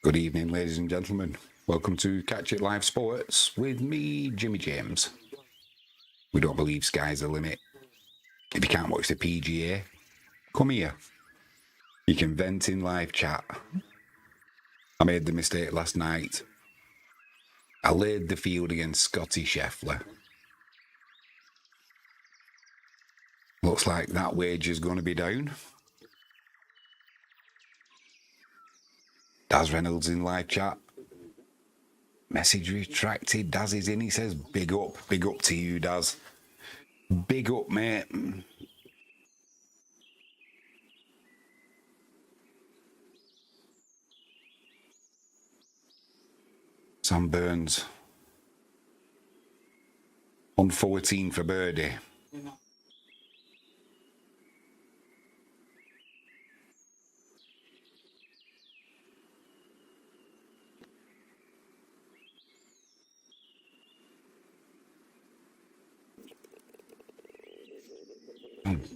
Good evening, ladies and gentlemen. Welcome to Catch It Live Sports with me, Jimmy James. We don't believe sky's the limit. If you can't watch the PGA, come here. You can vent in live chat. I made the mistake last night. I laid the field against Scottie Scheffler. Looks like that wager's going to be down. Daz Reynolds in live chat. Message retracted. Daz is in. He says, big up to you, Daz. Big up, mate. Sam Burns on 14 for birdie.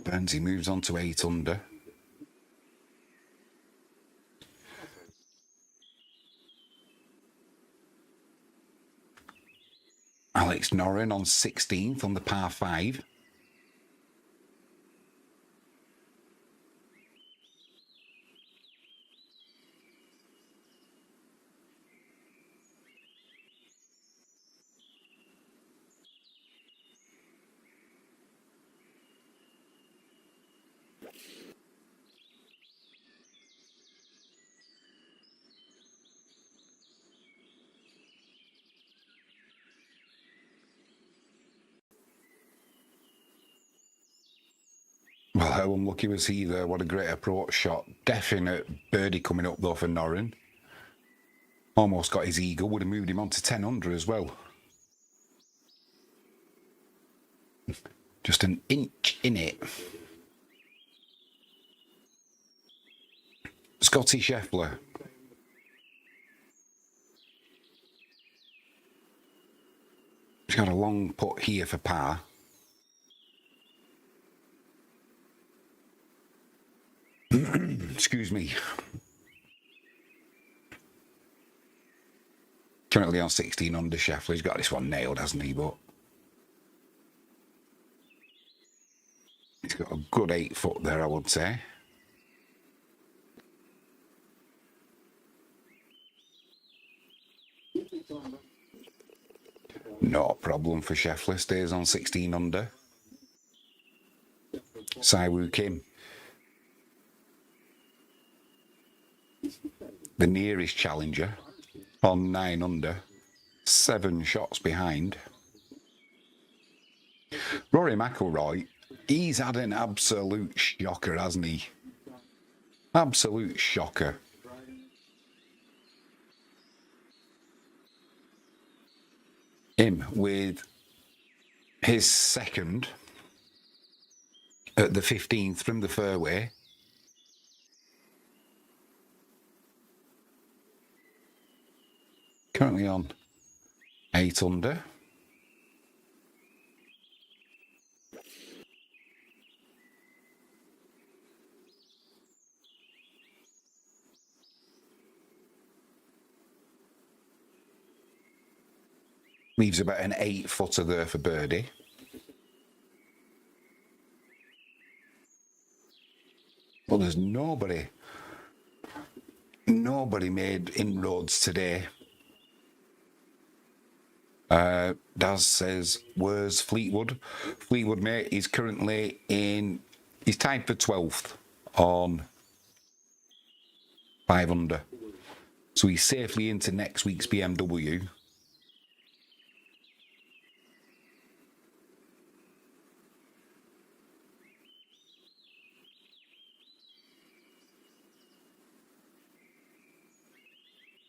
Burnsy moves on to 8 under. Alex Noren on 16th on the par 5. Well, how unlucky was he there? What a great approach shot. Definite birdie coming up though for Noren. Almost got his eagle, would have moved him on to 10 under as well. Just an inch in it. Scottie Scheffler. He's got a long putt here for par. Excuse me. Currently on 16 under Scheffler. He's got this one nailed, hasn't he? But he's got a good 8 foot there, I would say. No problem for Scheffler. Stays on 16 under. Siwoo Kim. The nearest challenger on 9 under. 7 shots behind. Rory McIlroy, he's had an absolute shocker, hasn't he? Absolute shocker. Him with his second at the 15th from the fairway. Currently on 8 under. Leaves about an 8 footer there for birdie. Well, there's nobody made inroads today. Daz says, where's Fleetwood? Fleetwood, mate, is currently he's tied for 12th on 5 under. So he's safely into next week's BMW.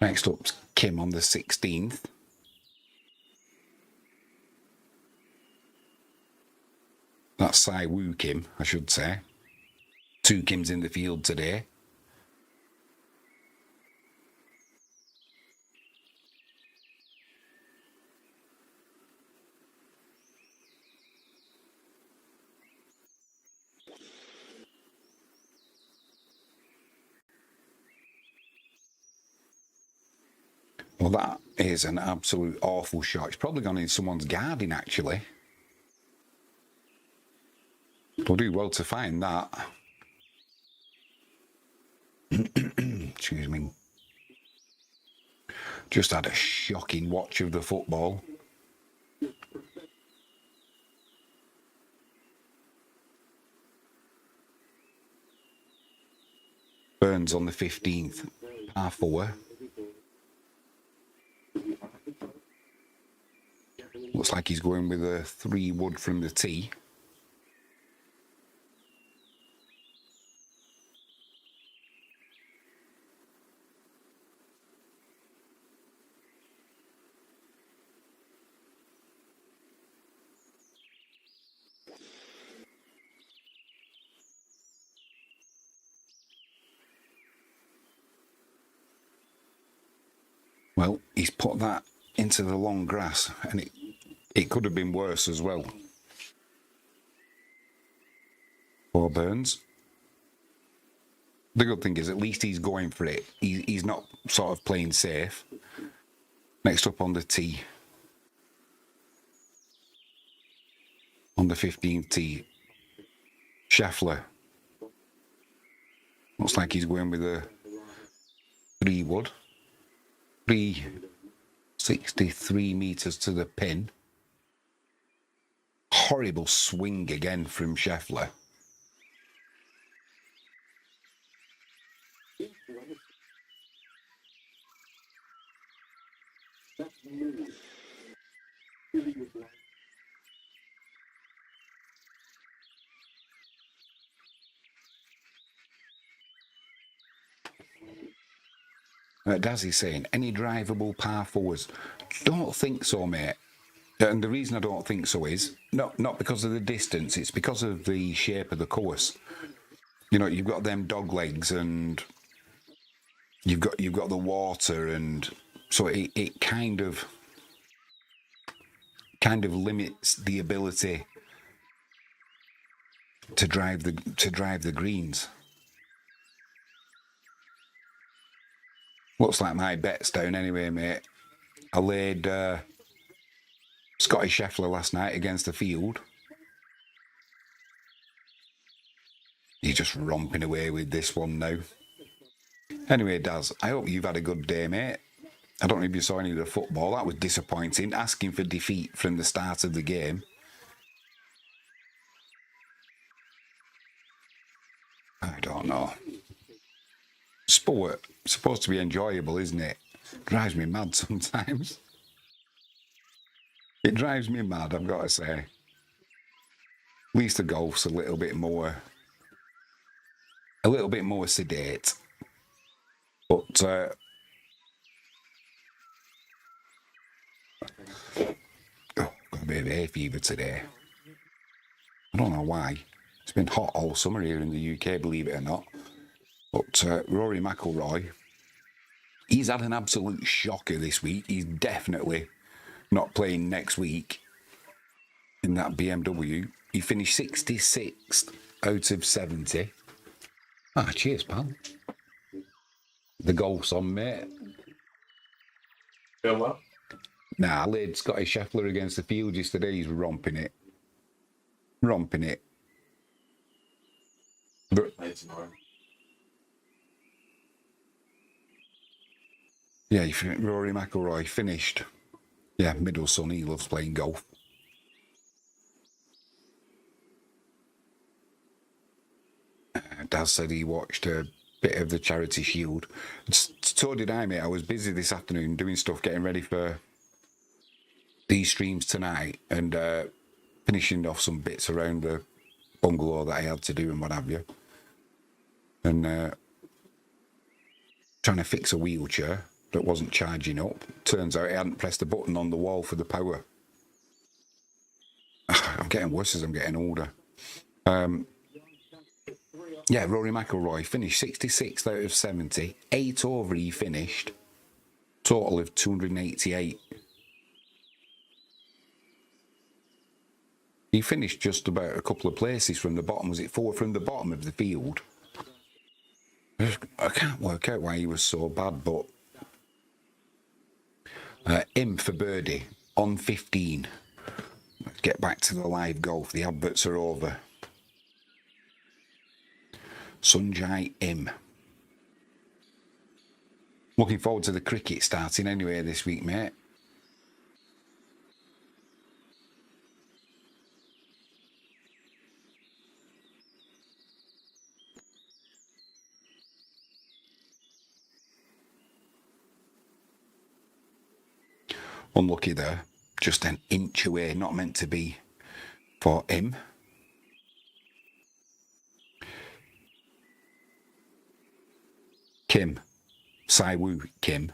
Next up's Kim on the 16th. That's Siwoo Kim, I should say. 2 Kims in the field today. Well, that is an absolute awful shot. It's probably gone in someone's garden, actually. We'll do well to find that. Excuse me. Just had a shocking watch of the football. Burns on the 15th, par 4. Looks like he's going with a 3 wood from the tee. Well, he's put that into the long grass, and it could have been worse as well. Poor Burns. The good thing is at least he's going for it. He's not sort of playing safe. Next up on the tee. On the 15th tee. Scheffler. Looks like he's going with a 3 wood. 363 metres to the pin. Horrible swing again from Scheffler. Dazzy's saying, any drivable par 4s? Don't think so, mate. And the reason I don't think so is not because of the distance, it's because of the shape of the course. You know, you've got them dog legs and you've got the water, and so it kind of limits the ability to drive the greens. Looks like my bet's down anyway, mate. I laid Scottie Scheffler last night against the field. He's just romping away with this one now. Anyway, Daz, I hope you've had a good day, mate. I don't know if you saw any of the football. That was disappointing, asking for defeat from the start of the game. I don't know. Sport, supposed to be enjoyable, isn't it? Drives me mad sometimes. It drives me mad, I've got to say. At least the golf's a little bit more sedate. But oh, got a bit of hay fever today. I don't know why. It's been hot all summer here in the UK, believe it or not. But Rory McIlroy, he's had an absolute shocker this week. He's definitely not playing next week in that BMW. He finished 66th out of 70. Ah, cheers, pal. The golf's on, mate. Feel well? Nah, I laid Scottie Scheffler against the field yesterday. He's romping it. Romping it. But, yeah, Rory McIlroy finished. Yeah, middle son, he loves playing golf. Daz said he watched a bit of the Charity Shield. So did I, mate. I was busy this afternoon doing stuff, getting ready for these streams tonight, and finishing off some bits around the bungalow that I had to do and what have you. And trying to fix a wheelchair that wasn't charging up. Turns out I hadn't pressed the button on the wall for the power. I'm getting worse as I'm getting older. Yeah, Rory McIlroy finished 66th out of 70. 8 over he finished. Total of 288. He finished just about a couple of places from the bottom. Was it 4 from the bottom of the field? I can't work out why he was so bad, but Im for birdie on 15. Let's get back to the live golf. The adverts are over. Sungjae Im. Looking forward to the cricket starting anyway this week, mate. Unlucky there. Just an inch away, not meant to be for Im. Kim. Siwoo Kim.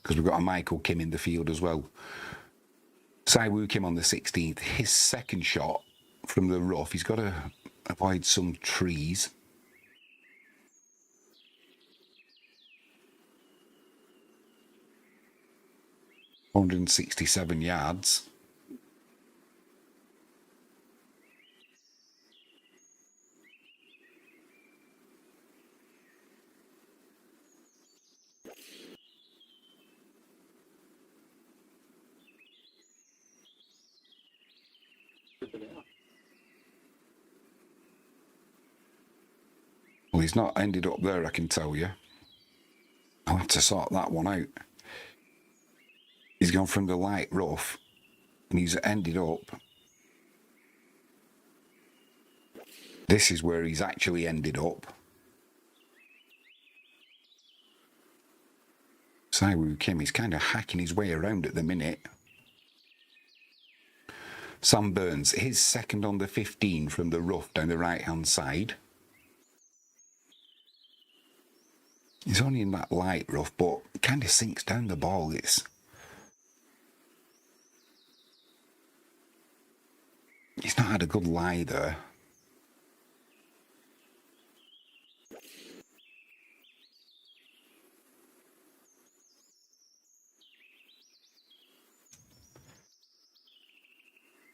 Because we've got a Michael Kim in the field as well. Siwoo Kim on the 16th. His second shot from the rough. He's got to avoid some trees. $167 yards. Well, he's not ended up there, I can tell you. I'll have to sort that one out. He's gone from the light rough and he's ended up. This is where he's actually ended up. Siwoo Kim is kind of hacking his way around at the minute. Sam Burns, his second on the 15 from the rough down the right-hand side. He's only in that light rough, but kind of sinks down the ball. He's not had a good lie there.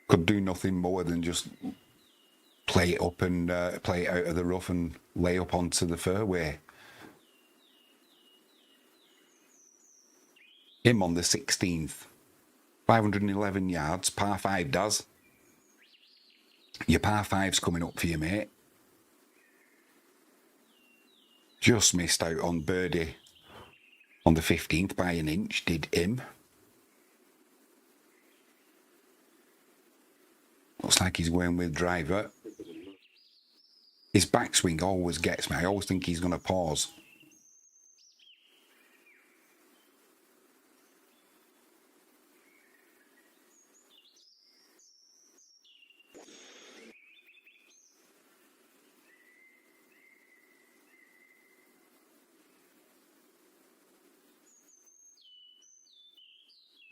Could do nothing more than just play it up and play it out of the rough and lay up onto the fairway. Him on the 16th. 511 yards, par 5 does. Your par 5's coming up for you, mate. Just missed out on birdie on the 15th by an inch, did Im. Looks like he's going with driver. His backswing always gets me. I always think he's going to pause.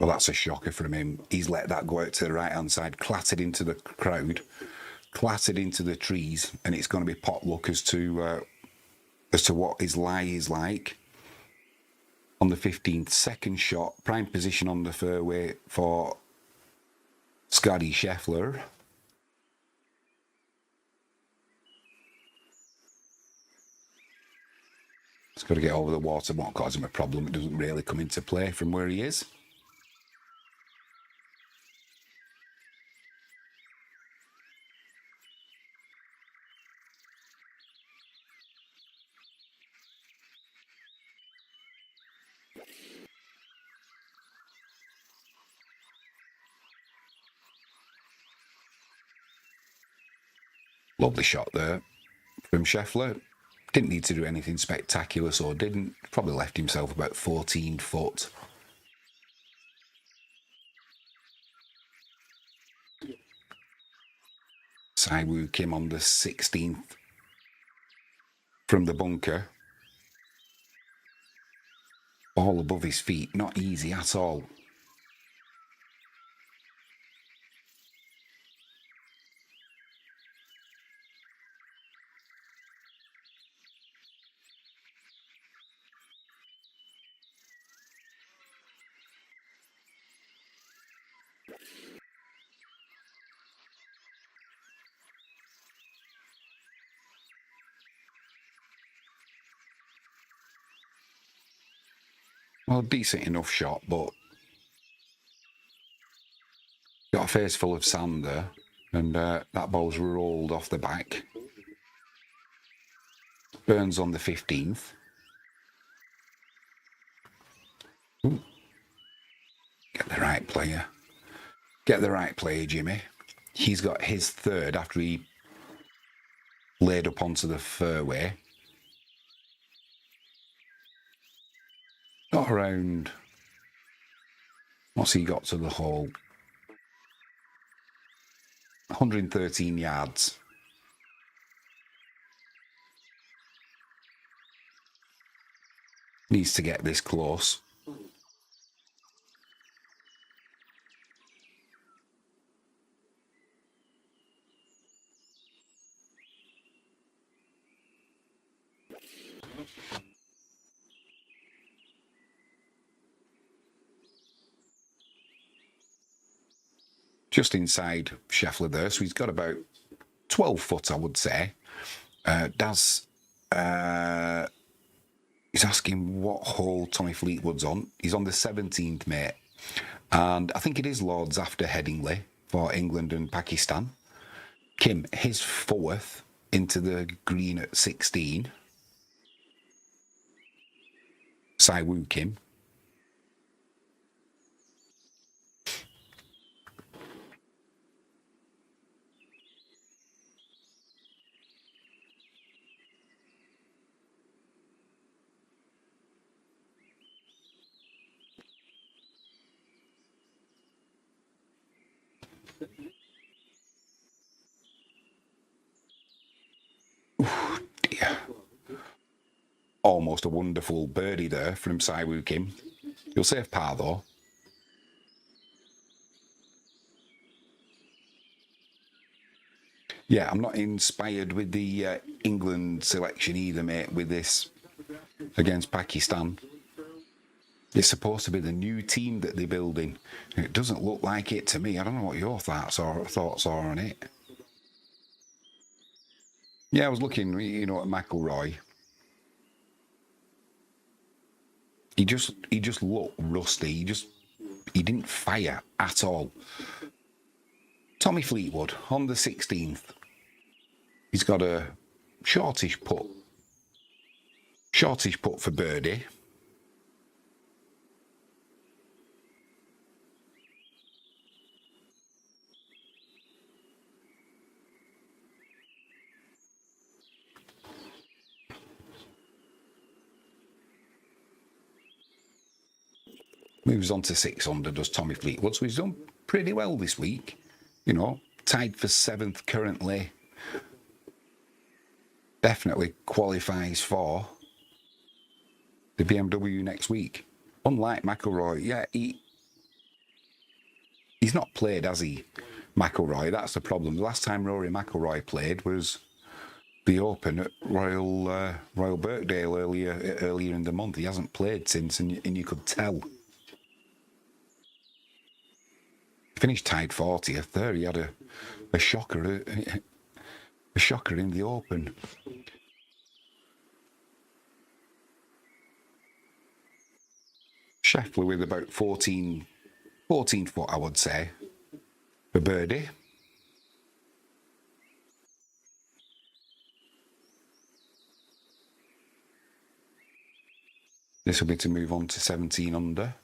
Well, that's a shocker from him. He's let that go out to the right-hand side, clattered into the crowd, clattered into the trees, and it's going to be potluck as to what his lie is like. On the 15th, second shot, prime position on the fairway for Scottie Scheffler. He's got to get over the water, won't cause him a problem. It doesn't really come into play from where he is. Lovely shot there from Scheffler. Didn't need to do anything spectacular, so didn't. Probably left himself about 14 foot. Siwoo Kim on the 16th from the bunker. Ball above his feet, not easy at all. Well, decent enough shot, but Got a face full of sand there, and that ball's rolled off the back. Burns on the 15th. Ooh. Get the right player. Get the right player, Jimmy. He's got his third after he laid up onto the fairway. Got around... What's he got to the hole? 113 yards. Needs to get this close. Just inside Scheffler there, so he's got about 12 foot, I would say. Daz, he's asking what hole Tommy Fleetwood's on. He's on the 17th, mate. And I think it is Lords after Headingley for England and Pakistan. Kim, his fourth into the green at 16. Saiwoo Kim. Ooh, dear. Almost a wonderful birdie there from Saiwoo Kim. He'll save par though. Yeah, I'm not inspired with the England selection either, mate, with this against Pakistan. It's supposed to be the new team that they're building. It doesn't look like it to me. I don't know what your thoughts are on it. Yeah, I was looking, at McIlroy. He just looked rusty. He didn't fire at all. Tommy Fleetwood on the 16th. He's got a shortish putt. Shortish putt for birdie. Moves on to 6 under, does Tommy Fleetwood. So he's done pretty well this week. Tied for 7th currently. Definitely qualifies for the BMW next week. Unlike McIlroy, yeah, he's not played, has he, McIlroy? That's the problem. The last time Rory McIlroy played was the Open at Royal Birkdale earlier in the month. He hasn't played since, and you could tell. Finished tied 40th there. He had a shocker, a shocker in the Open. Scheffler with about 14 foot, I would say, for birdie. This will be to move on to 17 under.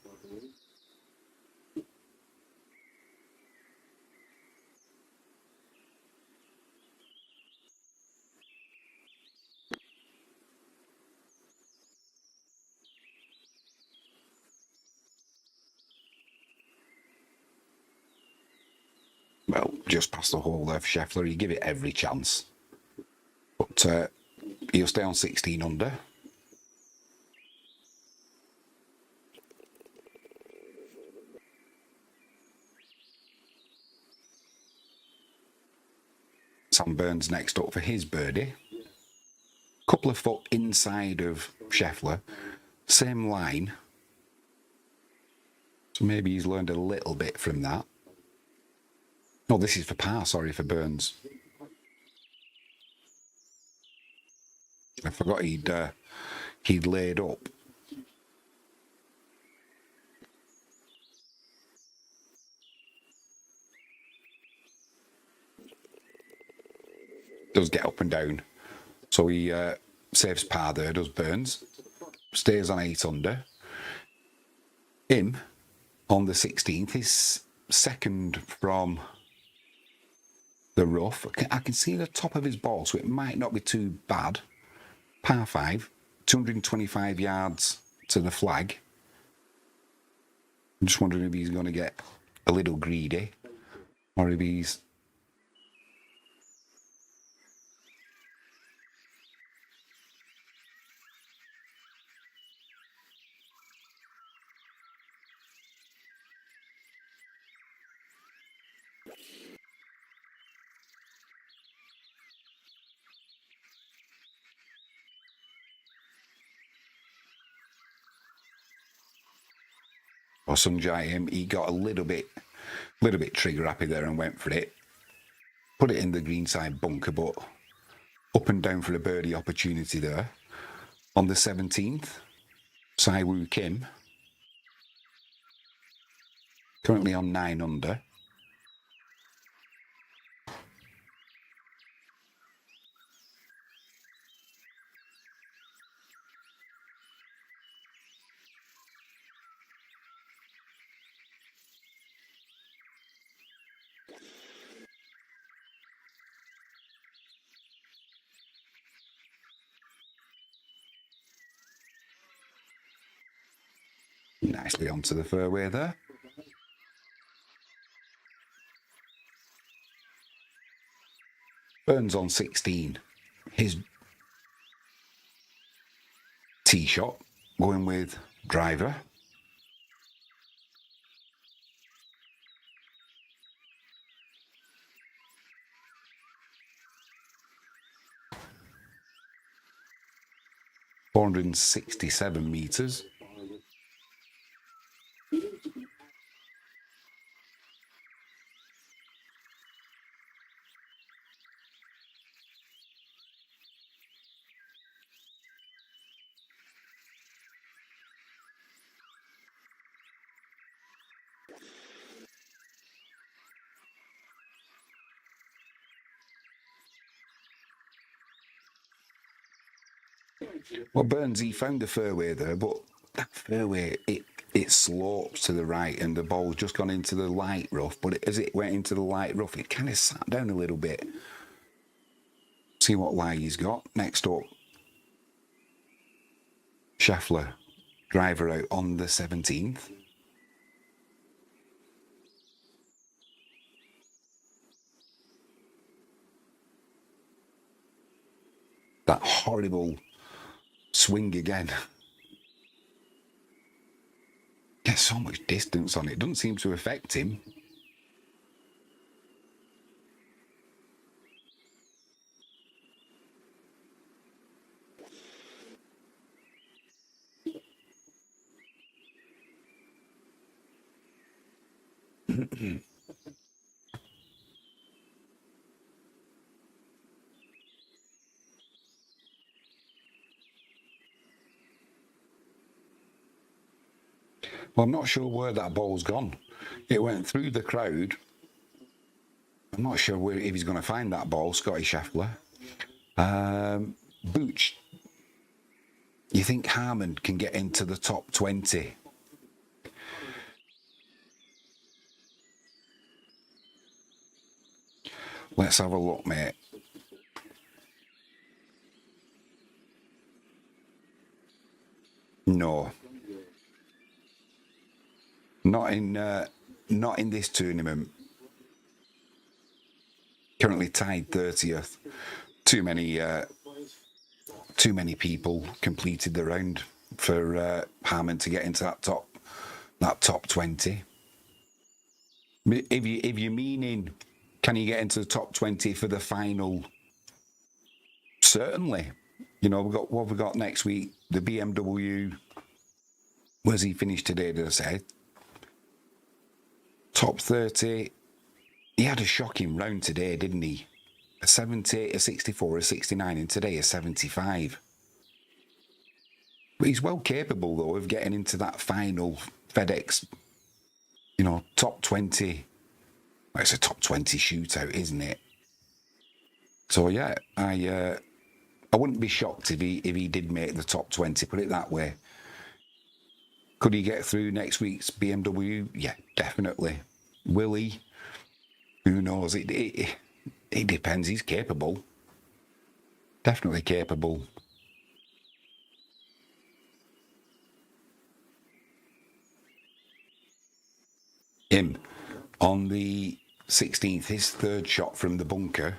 Well, just past the hole there for Scheffler. You give it every chance. But he'll stay on 16 under. Sam Burns next up for his birdie. Couple of foot inside of Scheffler. Same line. So maybe he's learned a little bit from that. No, this is for par, sorry, for Burns. I forgot he'd laid up. does get up and down. So he saves par there, does Burns. Stays on 8 under. Him, on the 16th, is second from the rough. I can see the top of his ball, so it might not be too bad. Par 5, 225 yards to the flag. I'm just wondering if he's going to get a little greedy, or if he's... Or Sungjae, he got a little bit trigger happy there and went for it. Put it in the greenside bunker, but up and down for a birdie opportunity there. On the 17th, Siwoo Kim, currently on 9 under. Nicely onto the fairway there. Burns on 16. His tee shot going with driver. $467 meters. Well, Burns, he found the fairway there, but that fairway, it slopes to the right and the ball's just gone into the light rough, but as it went into the light rough, it kind of sat down a little bit. See what lie he's got. Next up, Scheffler, driver out on the 17th. That horrible swing again. Gets so much distance on it. Doesn't seem to affect him. Well, I'm not sure where that ball's gone. It went through the crowd. I'm not sure if he's going to find that ball, Scottie Scheffler. Booch, you think Harmon can get into the top 20? Let's have a look, mate. No. Not in this tournament. Currently tied 30th. Too many people completed the round for Harmon to get into that top 20. If you're meaning, can you get into the top 20 for the final? Certainly. You know, we've got next week, the BMW. Where's he finished today, did I say? Top 30. He had a shocking round today, didn't he? A 70, a 64, a 69, and today a 75. But he's well capable, though, of getting into that final FedEx, you know, top 20. Well, it's a top 20 shootout, isn't it? So yeah, I wouldn't be shocked if he did make the top 20. Put it that way. Could he get through next week's BMW? Yeah, definitely. Will he? Who knows? It depends. He's capable. Definitely capable. Him on the 16th, his third shot from the bunker.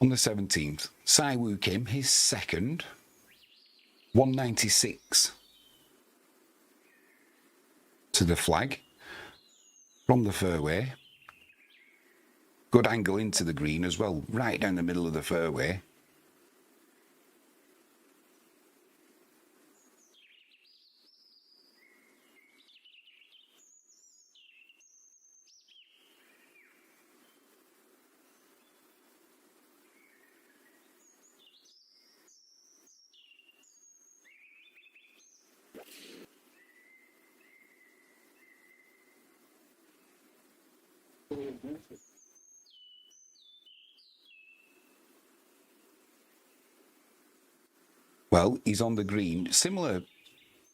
On the 17th, Siwoo Kim, his second, 196 to the flag from the fairway. Good angle into the green as well, right down the middle of the fairway. Well, he's on the green. Similar,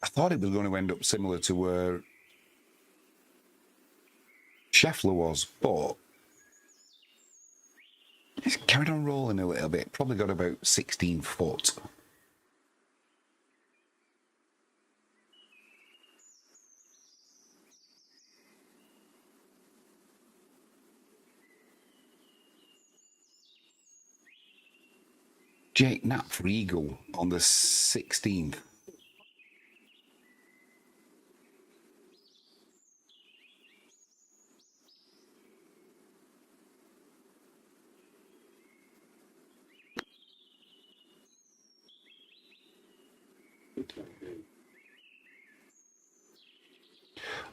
I thought it was going to end up similar to where Scheffler was, but he's carried on rolling a little bit. Probably got about 16 foot. Jake Knapp for eagle on the 16th.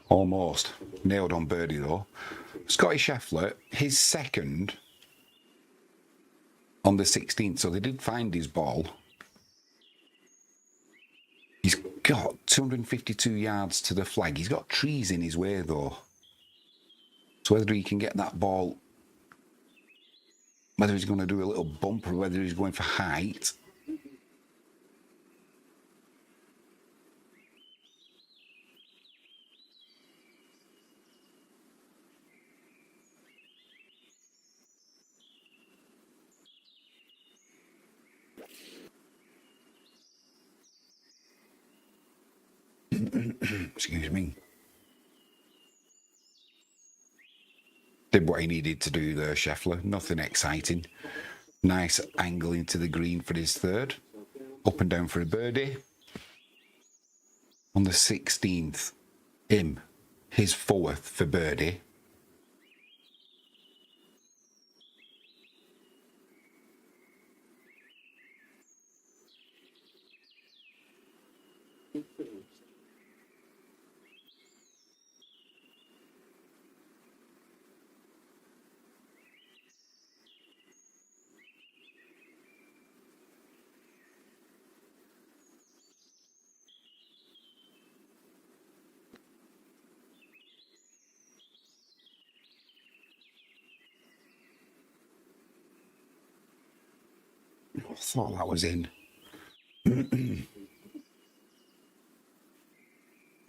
Almost. Nailed on birdie though. Scottie Scheffler, his second on the 16th, so they did find his ball. He's got 252 yards to the flag. He's got trees in his way though. So whether he can get that ball, whether he's going to do a little bump or whether he's going for height. Excuse me. Did what he needed to do there, Scheffler. Nothing exciting. Nice angle into the green for his third. Up and down for a birdie. On the 16th, his fourth for birdie. I thought that was in.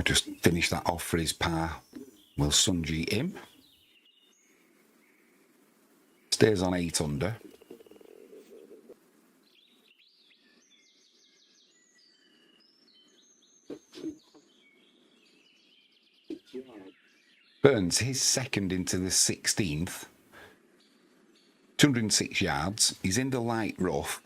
Just finish that off for his par. Will Sungjae him. Stays on 8 under. Burns, his second into the 16th. 206 yards. He's in the light rough.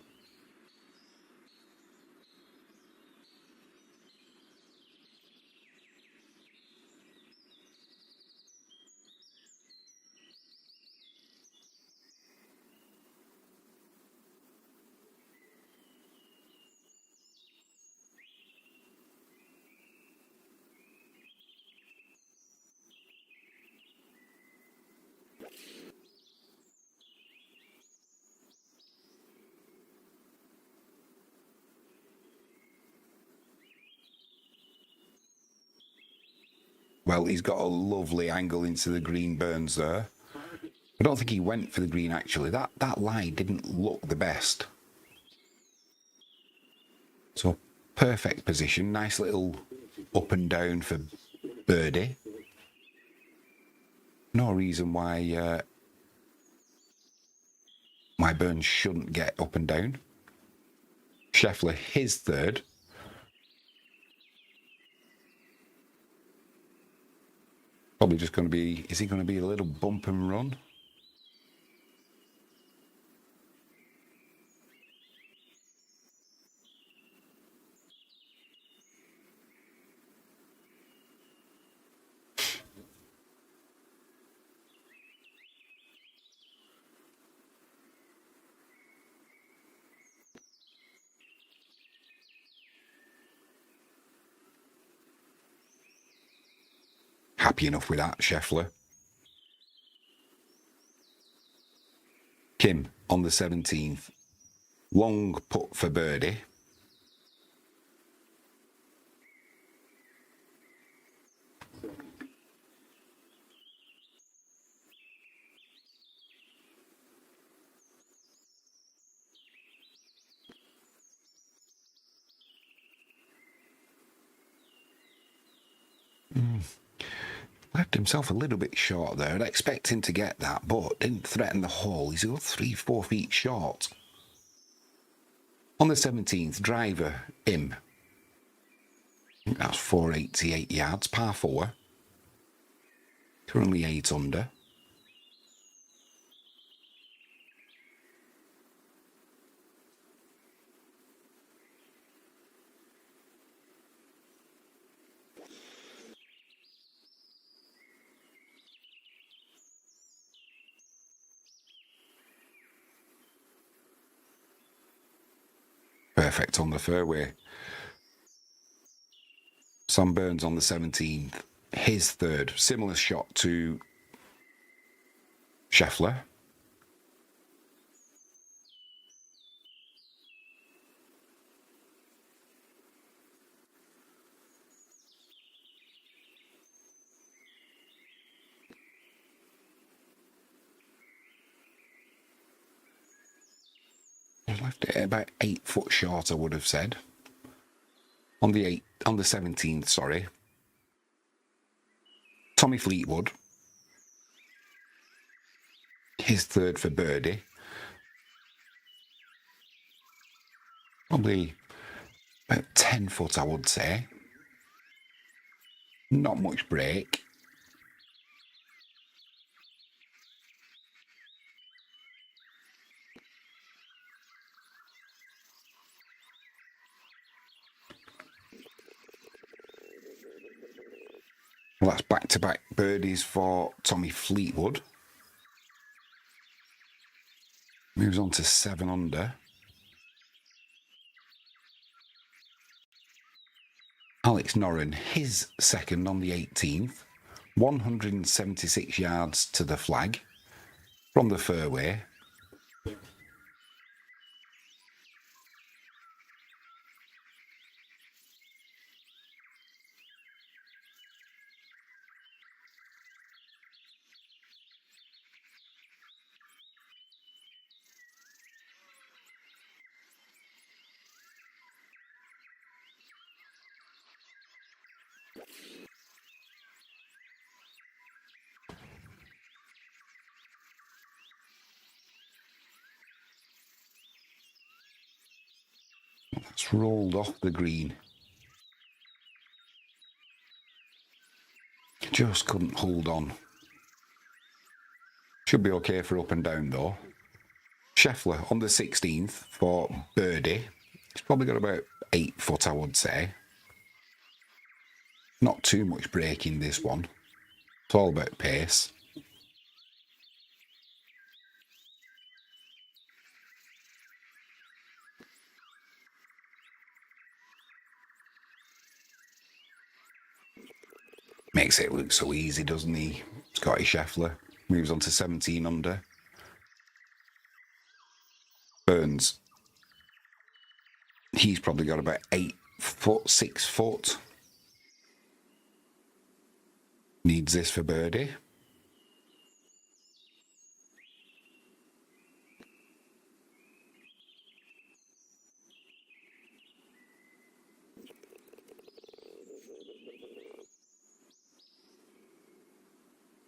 Well, he's got a lovely angle into the green, Burns there. I don't think he went for the green, actually. That lie didn't look the best. So, perfect position. Nice little up and down for birdie. No reason why my Burns shouldn't get up and down. Scheffler, his third. Probably just going to be... Is he going to be a little bump and run? Happy enough with that, Scheffler. Kim on the 17th. Long putt for birdie. Left himself a little bit short there. I'd expect him to get that, but didn't threaten the hole. He's got 3-4 feet short. On the 17th, driver, him. That's 488 yards, par 4. Currently 8 under. Perfect on the fairway. Sam Burns on the 17th. His third. Similar shot to Scheffler. Left it about 8 foot short, I would have said. On the 17th, sorry. Tommy Fleetwood. His third for birdie. Probably about 10 foot, I would say. Not much break. Well, that's back-to-back birdies for Tommy Fleetwood. Moves on to 7 under. Alex Noren, his second on the 18th. 176 yards to the flag from the fairway. That's rolled off the green. Just couldn't hold on. Should be okay for up and down though. Scheffler on the 16th for birdie. He's probably got about 8 foot, I would say. Not too much breaking this one. It's all about pace. Makes it look so easy, doesn't he? Scottie Scheffler moves on to 17 under. Burns. He's probably got about 8 foot, 6 foot. Needs this for birdie.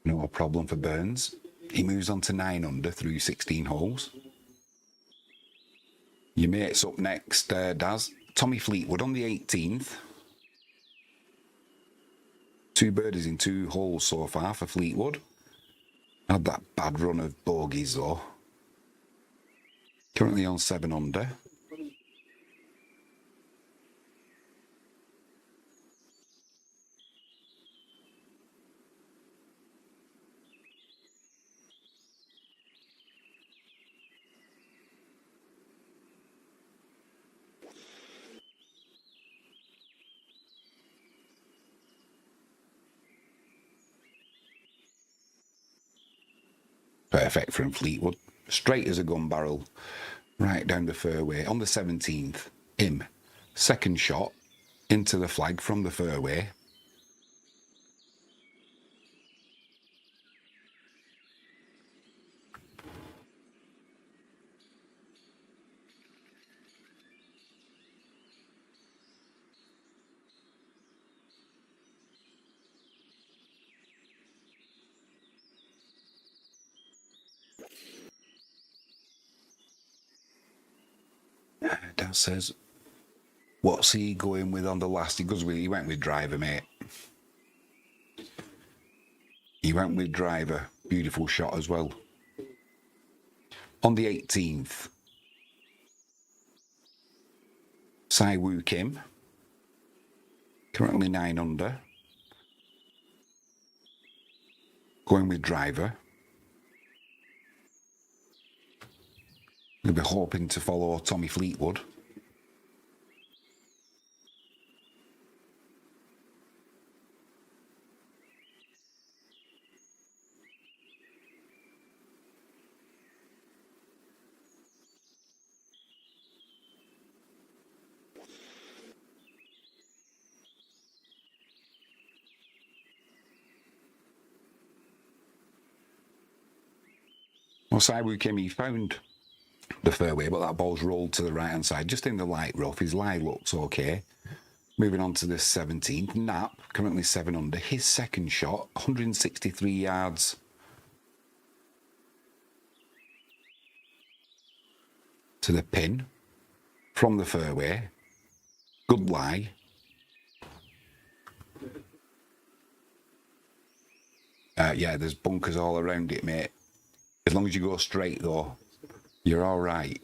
No problem for Burns. He moves on to 9 under through 16 holes. Your mate's up next, Daz. Tommy Fleetwood on the 18th. 2 birdies in 2 holes so far for Fleetwood. Had that bad run of bogeys though. Currently on 7 under. Perfect from Fleetwood. Straight as a gun barrel. Right down the fairway. On the 17th, him. Second shot into the flag from the fairway. Dad says, what's he going with on the last? He went with driver, mate. He went with driver. Beautiful shot as well. On the 18th, Siwoo Kim. Currently 9 under. Going with driver. We'll be hoping to follow Tommy Fleetwood. Well, Siwoo Kim, he found the fairway, but that ball's rolled to the right-hand side, just in the light rough. His lie looks okay. Moving on to the 17th, Knapp, currently 7 under. His second shot, 163 yards. To the pin from the fairway. Good lie. Yeah, there's bunkers all around it, mate. As long as you go straight, though, you're all right.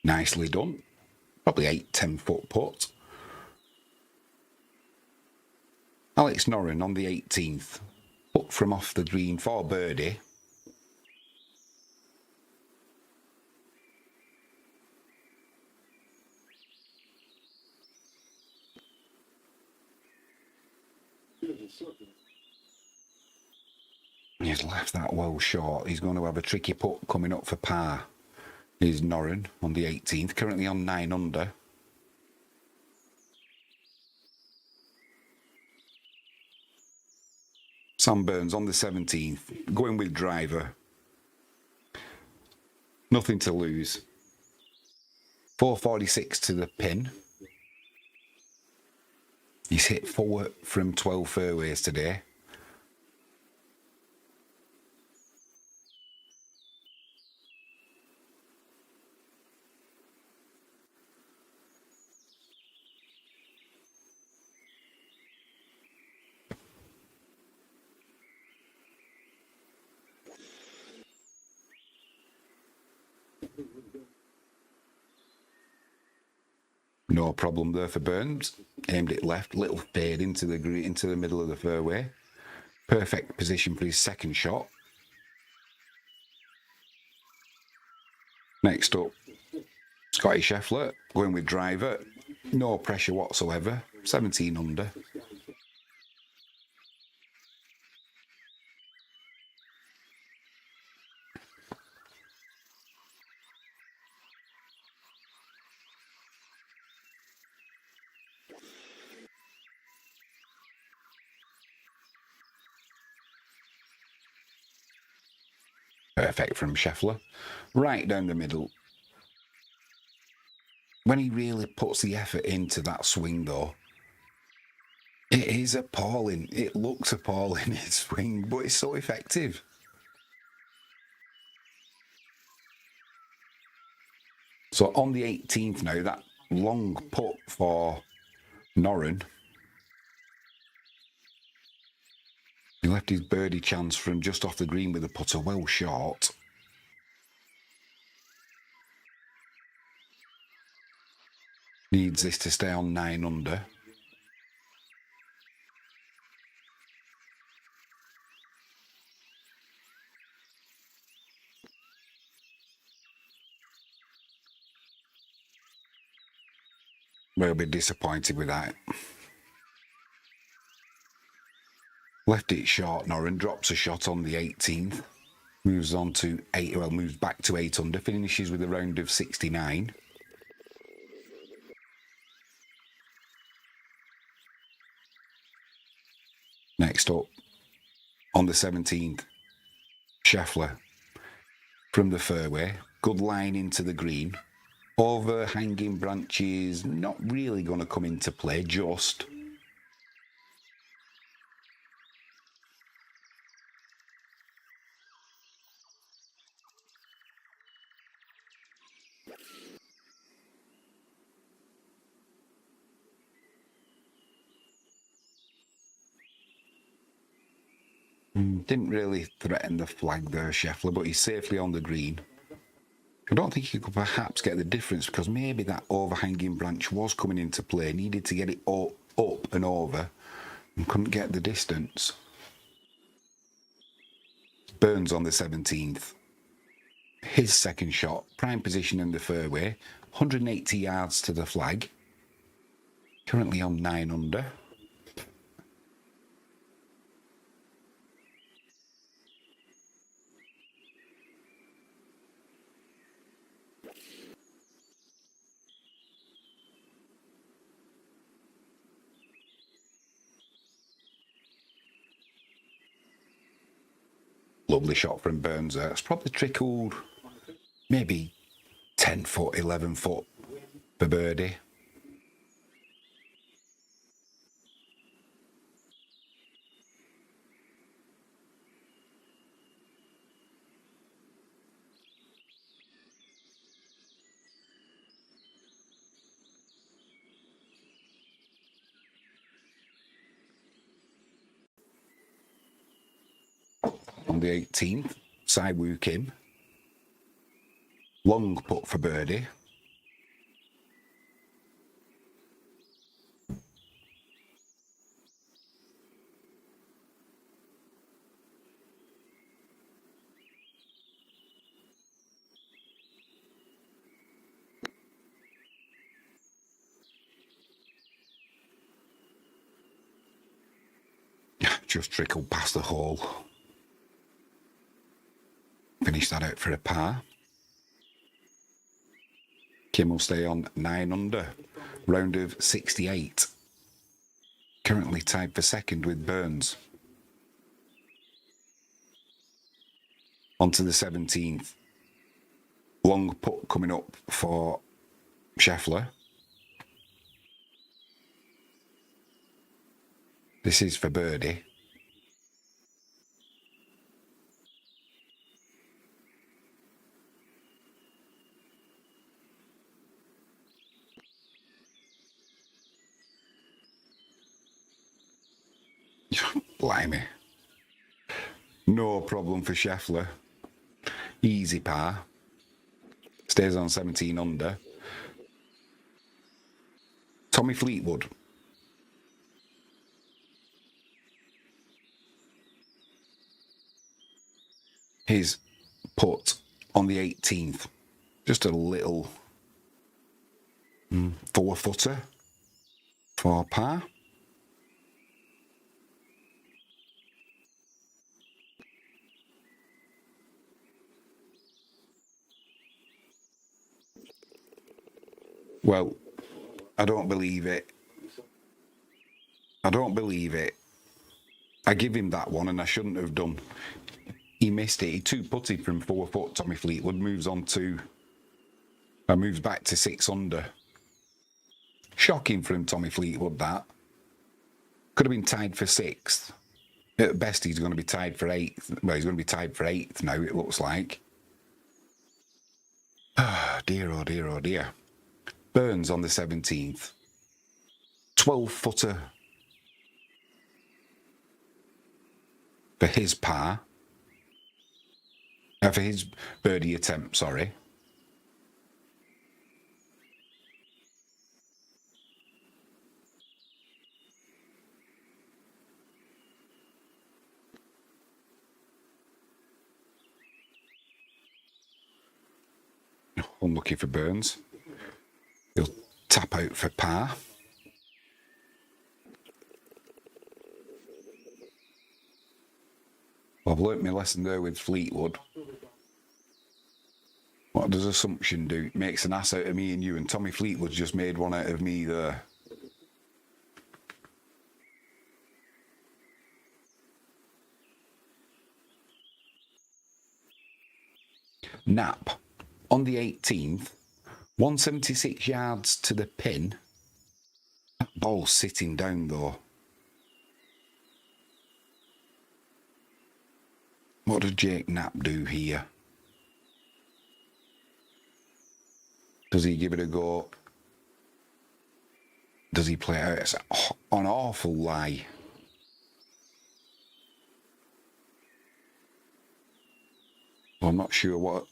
Nicely done. Probably 8-10 foot putt. Alex Noren on the 18th. Putt from off the green for birdie. He's left that well short. He's going to have a tricky putt coming up for par. Here's Noren on the 18th, currently on 9 under. Sam Burns on the 17th, going with driver. Nothing to lose. 446 to the pin. He's hit 4 from 12 fairways today. No problem there for Burns. Aimed it left, little fade into the middle of the fairway. Perfect position for his second shot. Next up, Scottie Scheffler going with driver. No pressure whatsoever. 17 under. Perfect from Scheffler. Right down the middle. When he really puts the effort into that swing, though, it is appalling. It looks appalling, his swing, but it's so effective. So on the 18th now, that long putt for Noren. He left his birdie chance from just off the green with a putter well short. Needs this to stay on 9 under. We'll be disappointed with that. Left it short, Noren drops a shot on the 18th. Moves on to 8, well, moves back to 8 under, finishes with a round of 69. Next up, on the 17th, Scheffler from the fairway. Good line into the green. Overhanging branches, not really going to come into play, just. Didn't really threaten the flag there, Scheffler, but he's safely on the green. I don't think he could perhaps get the difference because maybe that overhanging branch was coming into play, needed to get it up and over, and couldn't get the distance. Burns on the 17th. His second shot, prime position in the fairway, 180 yards to the flag. Currently on 9 under. Lovely shot from Burns there. It's probably trickled maybe 10 foot, 11 foot for birdie. On the 18th, Siwoo Kim. Long putt for birdie. Just trickled past the hole. Finish that out for a par. Kim will stay on 9 under. Round of 68. Currently tied for second with Burns. On to the 17th. Long putt coming up for Scheffler. This is for birdie. Blimey. No problem for Scheffler. Easy par. Stays on 17 under. Tommy Fleetwood. His putt on the 18th. Just a little 4-footer for par. Well, I don't believe it. I don't believe it. I give him that one, and I shouldn't have done. He missed it. He two-putted from 4 foot. Tommy Fleetwood moves back to 6 under. Shocking from Tommy Fleetwood, that. Could have been tied for 6th. At best, he's going to be tied for 8th. Well, he's going to be tied for 8th now, it looks like. Oh, dear, oh, dear, oh, dear. Burns on the 17th. 12-footer for his par. For his birdie attempt, sorry. Unlucky for Burns. He'll tap out for par. Well, I've learnt my lesson there with Fleetwood. What does assumption do? Makes an ass out of me and you, and Tommy Fleetwood's just made one out of me there. Nap on the 18th, 176 yards to the pin. That ball's sitting down though. What does Jake Knapp do here? Does he give it a go? Does he play out? It's an awful lie. Well, I'm not sure.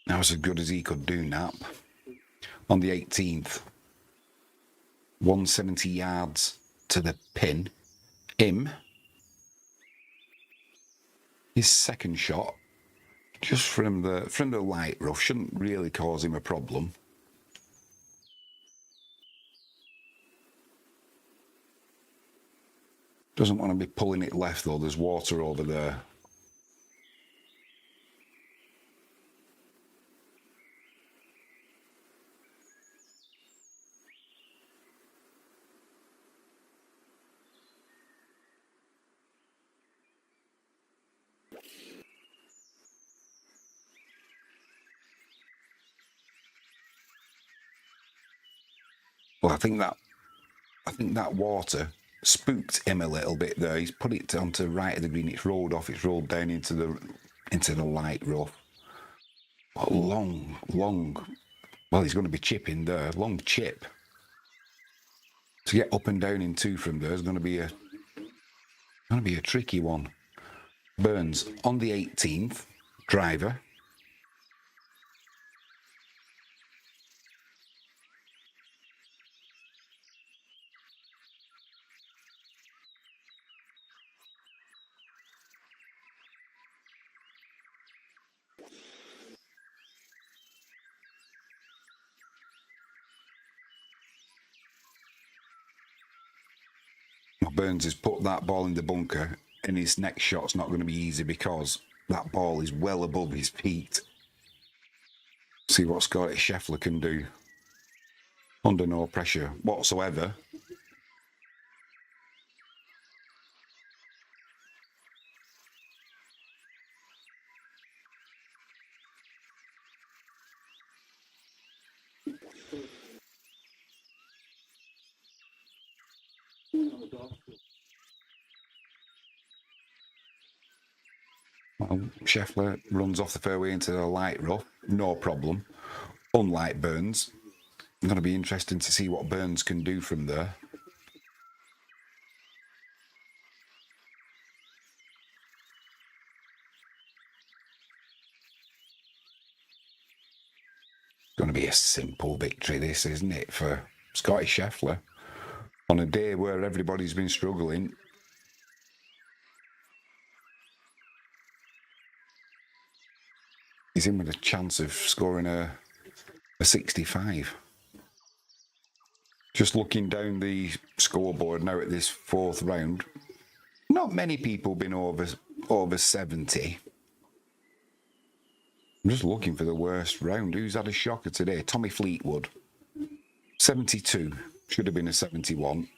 That was as good as he could do, Knapp. On the 18th, 170 yards to the pin. His second shot, just from the light rough, shouldn't really cause him a problem. Doesn't want to be pulling it left though, there's water over there. Well, I think that water spooked him a little bit there. He's put it onto the right of the green. It's rolled off. It's rolled down into the light rough. What long. Well, he's going to be chipping there. Long chip. To get up and down in 2 from there is going to be a tricky one. Burns on the 18th, driver. Burns has put that ball in the bunker, and his next shot's not going to be easy because that ball is well above his feet. See what Scottie Scheffler can do under no pressure whatsoever. Well, Scheffler runs off the fairway into the light rough, no problem. Unlike Burns, it's going to be interesting to see what Burns can do from there. It's going to be a simple victory, this, isn't it, for Scottie Scheffler? On a day where everybody's been struggling, he's in with a chance of scoring a 65. Just looking down the scoreboard now at this fourth round, not many people been over 70. I'm just looking for the worst round. Who's had a shocker today? Tommy Fleetwood. 72. Should have been a 71.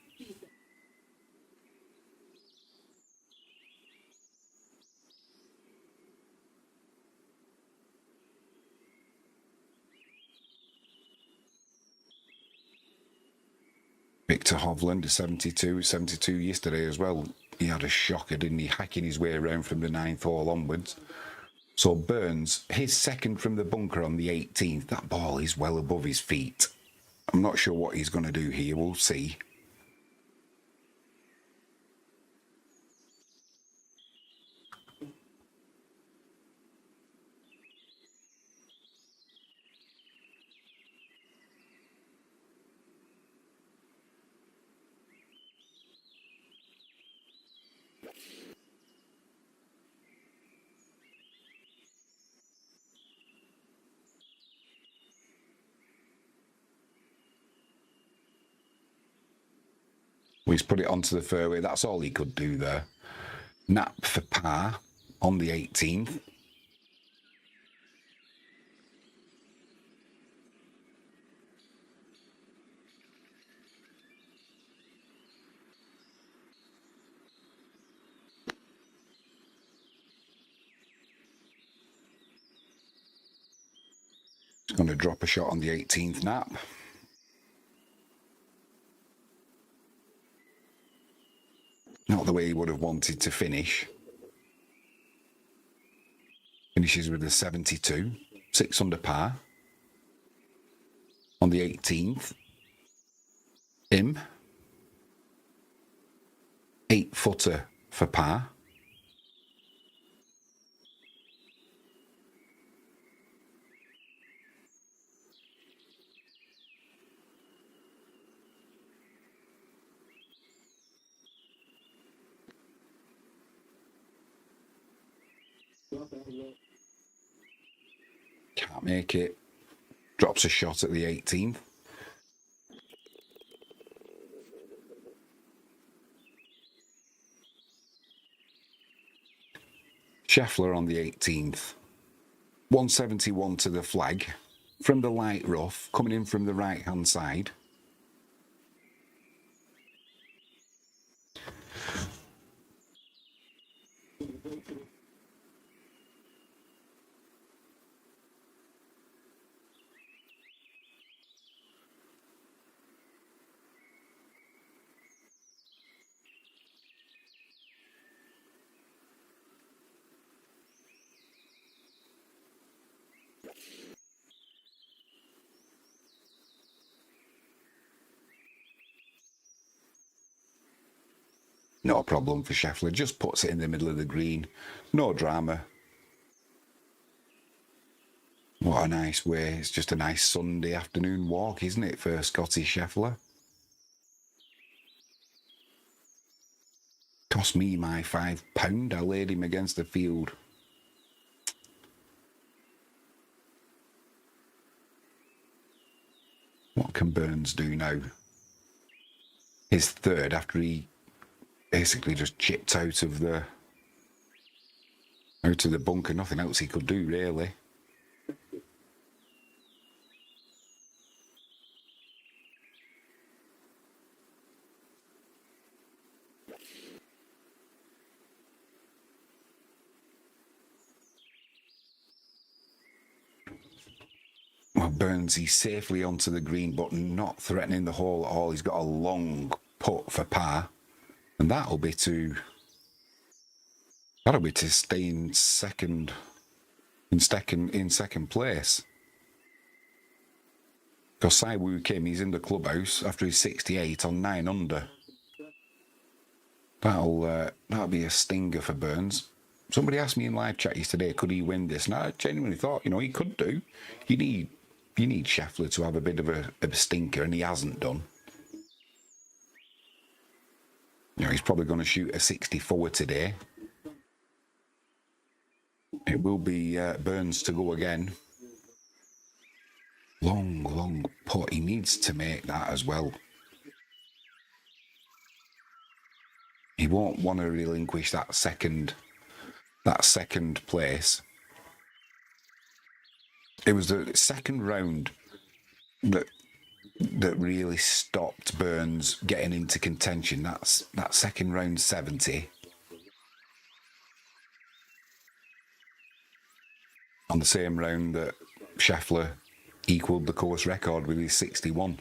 Victor Hovland, a 72. 72 yesterday as well. He had a shocker, didn't he? Hacking his way around from the 9th hole onwards. So Burns, his second from the bunker on the 18th. That ball is well above his feet. I'm not sure what he's going to do here. We'll see. He's put it onto the fairway. That's all he could do there. Nap for par on the 18th. He's going to drop a shot on the 18th nap. Not the way he would have wanted to finish. Finishes with a 72, 6 under par. On the 18th, 8-footer for par. Can't make it. Drops a shot at the 18th. Scheffler on the 18th. 171 to the flag. From the light rough, coming in from the right-hand side. No problem for Scheffler, just puts it in the middle of the green. No drama. What a nice way. It's just a nice Sunday afternoon walk, isn't it, for Scottie Scheffler? Cost me my £5. I laid him against the field. What can Burns do now? His third after he basically just chipped out of the bunker. Nothing else he could do, really. Well, Burns, he's safely onto the green, but not threatening the hole at all. He's got a long putt putt for par, and that'll be to stay in second place. Because Si Kim, he's in the clubhouse after his 68 on 9 under. That'll be a stinger for Burns. Somebody asked me in live chat yesterday, could he win this? And I genuinely thought, he could do. You need Scheffler to have a bit of a stinker, and he hasn't done. He's probably going to shoot a 64 today. It will be Burns to go again. Long putt. He needs to make that as well. He won't want to relinquish that second place. It was the second round that really stopped Burns getting into contention. That second round 70. On the same round that Scheffler equalled the course record with his 61.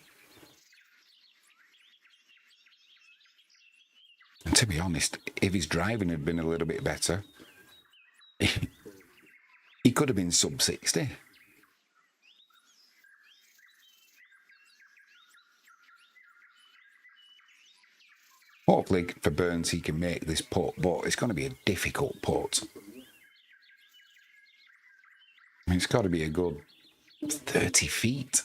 And to be honest, if his driving had been a little bit better, he could have been sub 60. Hopefully for Burns he can make this putt, but it's going to be a difficult putt. It's got to be a good 30 feet.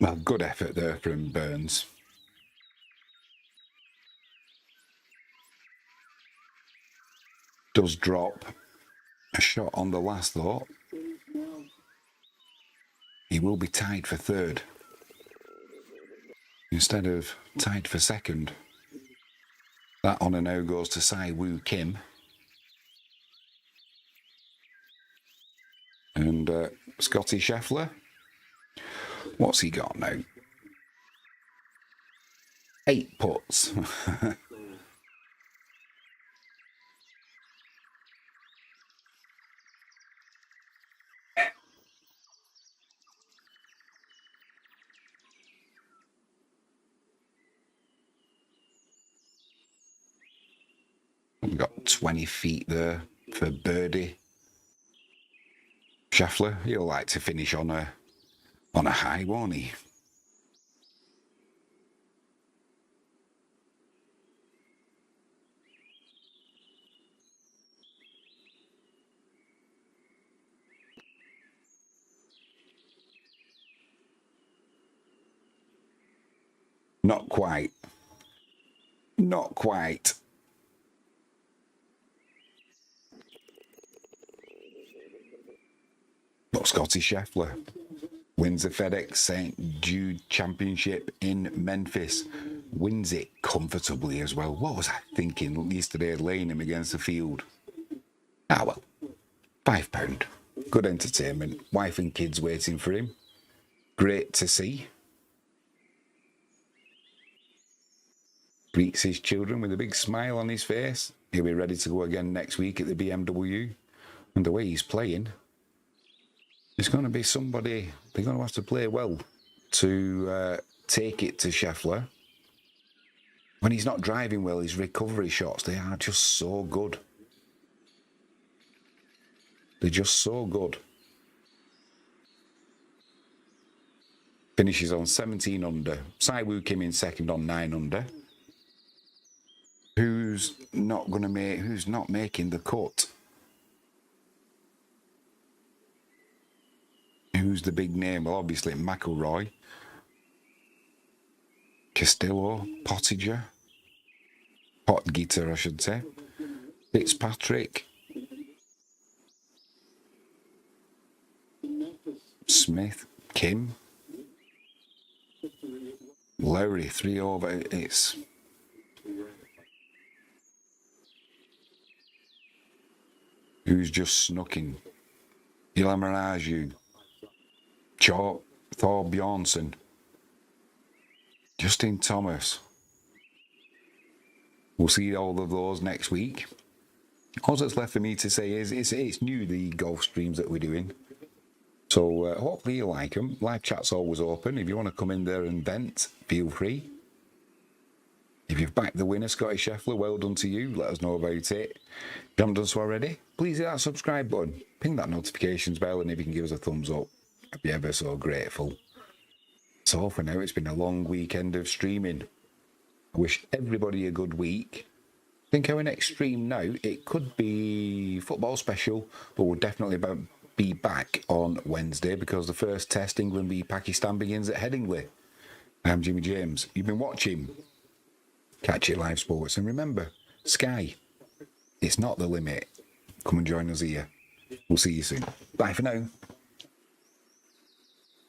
Well, good effort there from Burns. Does drop a shot on the last though. He will be tied for third instead of tied for second. That honour now goes to Si Kim. And Scottie Scheffler. What's he got now? 8 putts. We've got 20 feet there for birdie. Scheffler, he'll like to finish on a high, won't he? Not quite. Not quite. But Scottie Scheffler wins the FedEx St. Jude Championship in Memphis. Wins it comfortably as well. What was I thinking yesterday laying him against the field? Ah well, £5. Good entertainment. Wife and kids waiting for him. Great to see. Greets his children with a big smile on his face. He'll be ready to go again next week at the BMW. And the way he's playing, it's going to be somebody, they're going to have to play well to take it to Scheffler. When he's not driving well, his recovery shots, they are just so good. They're just so good. Finishes on 17 under. Si Kim in second on 9 under. Who's not making the cut? Who's the big name? Well, obviously McIlroy, Castillo, Pottinger, Potgitter, I should say, Fitzpatrick, Smith, Kim, Lowry, 3 over. It's who's just snuck in? Ilamaraju, Thor Bjornsson, Justin Thomas. We'll see all of those next week. All that's left for me to say is it's new, the golf streams that we're doing. So hopefully you like them. Live chat's always open. If you want to come in there and vent, feel free. If you've backed the winner, Scottie Scheffler, well done to you. Let us know about it. If you haven't done so already, please hit that subscribe button. Ping that notifications bell, and if you can give us a thumbs up, I'd be ever so grateful. So for now, it's been a long weekend of streaming. I wish everybody a good week. I think our next stream now, it could be football special, but we'll definitely be back on Wednesday because the first test, England v Pakistan, begins at Headingley. I'm Jimmy James. You've been watching Catch It Live Sports. And remember, Sky, it's not the limit. Come and join us here. We'll see you soon. Bye for now.